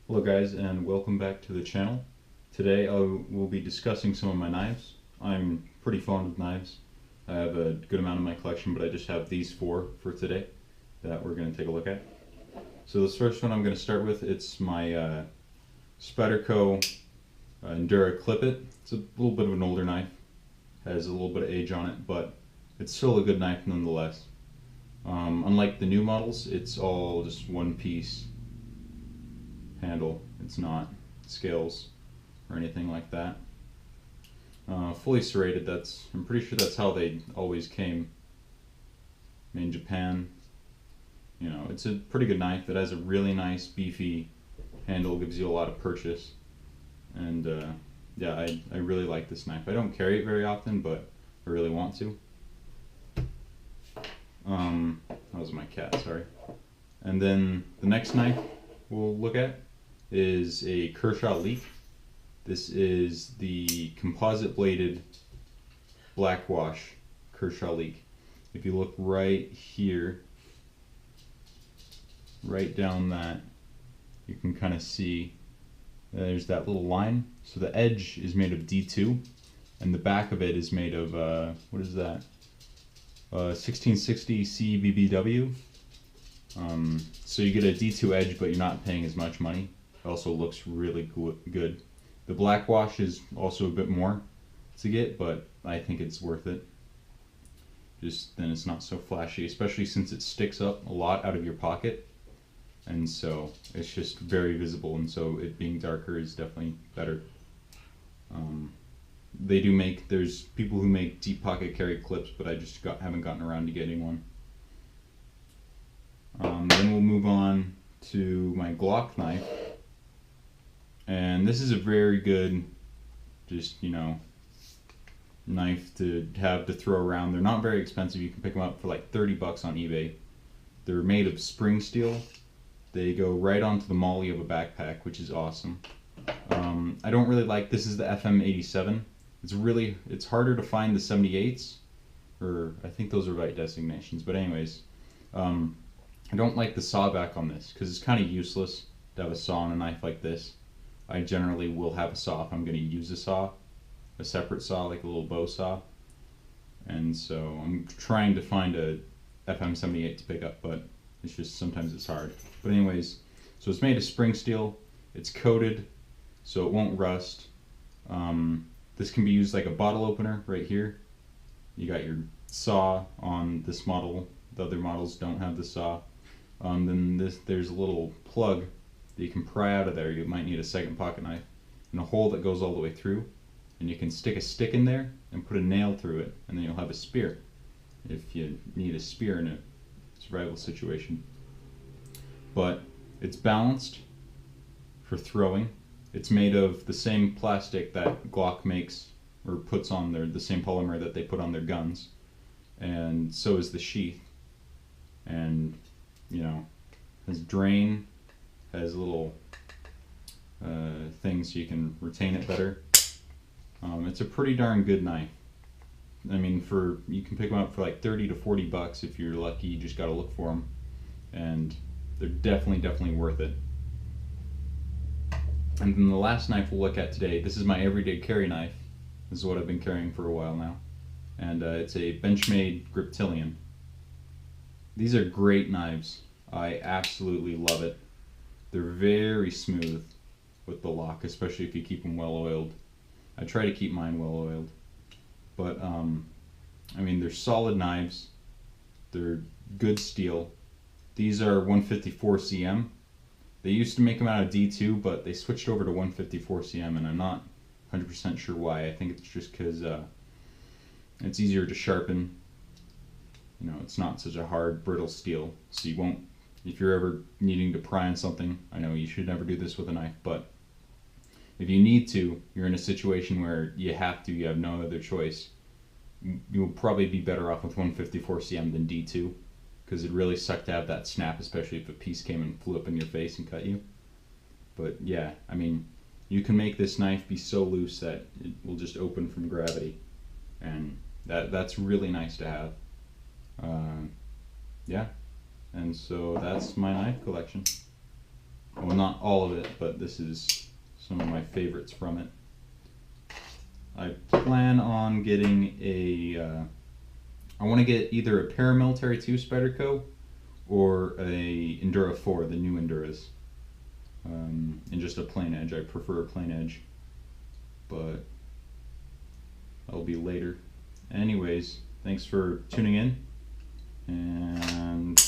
Hello guys, and welcome back to the channel. Today I will be discussing some of my knives. I'm pretty fond of knives. I have a good amount in my collection, but I just have these four for today that we're going to take a look at. So this first one I'm going to start with, it's my Spyderco Endura Clip It. It's a little bit of an older knife, has a little bit of age on it, but it's still a good knife nonetheless. Unlike the new models, it's all just one piece handle. It's not scales or anything like that. Fully serrated, I'm pretty sure that's how they always came in Japan. You know, it's a pretty good knife. It has a really nice beefy handle, gives you a lot of purchase, and yeah, I really like this knife. I don't carry it very often, but I really want to. That was my cat, sorry. And then the next knife we'll look at is a Kershaw League. This is the composite bladed black wash Kershaw League. If you look right here, right down that, you can kind of see there's that little line. So the edge is made of D2 and the back of it is made of, what is that? 1660 CBBW. So you get a D2 edge, but you're not paying as much money. It also looks really good. The black wash is also a bit more to get, but I think it's worth it. Just then it's not so flashy, especially since it sticks up a lot out of your pocket. And so it's just very visible, and so it being darker is definitely better. They do make, there's people who make deep pocket carry clips, but I just haven't gotten around to getting one. Then we'll move on to my Glock knife. And this is a very good, just, you know, knife to have to throw around. They're not very expensive. You can pick them up for like 30 bucks on eBay. They're made of spring steel. They go right onto the molly of a backpack, which is awesome. I don't really like, this is the FM87. It's harder to find the 78s, or I think those are right designations, but anyways, I don't like the saw back on this because it's kind of useless to have a saw on a knife like this. I generally will have a saw if I'm going to use a saw, a separate saw, like a little bow saw. And so I'm trying to find a FM78 to pick up, but it's just sometimes it's hard. But anyways, so it's made of spring steel. It's coated so it won't rust. This can be used like a bottle opener right here. You got your saw on this model. The other models don't have the saw. Then there's a little plug that you can pry out of there. You might need a second pocket knife, and a hole that goes all the way through, and you can stick a stick in there and put a nail through it, and then you'll have a spear if you need a spear in a survival situation. But it's balanced for throwing. It's made of the same plastic that Glock makes or puts on the same polymer that they put on their guns, and so is the sheath. And you know, has drain, has little things so you can retain it better. It's a pretty darn good knife. I mean, you can pick them up for like 30 to 40 bucks if you're lucky. You just gotta look for them, and they're definitely worth it. And then the last knife we'll look at today, this is my everyday carry knife. This is what I've been carrying for a while now, and it's a Benchmade Griptilian. These are great knives. I absolutely love it. They're very smooth with the lock, especially if you keep them well oiled. I try to keep mine well oiled. But I mean, they're solid knives. They're good steel. These are 154 cm. They used to make them out of D2, but they switched over to 154 cm, and I'm not 100% sure why. I think it's just because it's easier to sharpen. You know, it's not such a hard, brittle steel, so you won't, if you're ever needing to pry on something, I know you should never do this with a knife, but if you need to, you're in a situation where you have to, you have no other choice, you'll probably be better off with 154 cm than D2, because it'd really suck to have that snap, especially if a piece came and flew up in your face and cut you. But yeah, I mean, you can make this knife be so loose that it will just open from gravity, and that's really nice to have. Yeah, and so that's my knife collection. well, not all of it, but this is some of my favorites from it. I plan on getting I want to get either a Paramilitary 2 Spyderco or a Endura 4, the new Enduras. And just a plain edge. I prefer a plain edge, but that'll be later. Anyways, thanks for tuning in, and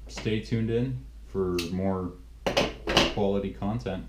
stay tuned in for more quality content.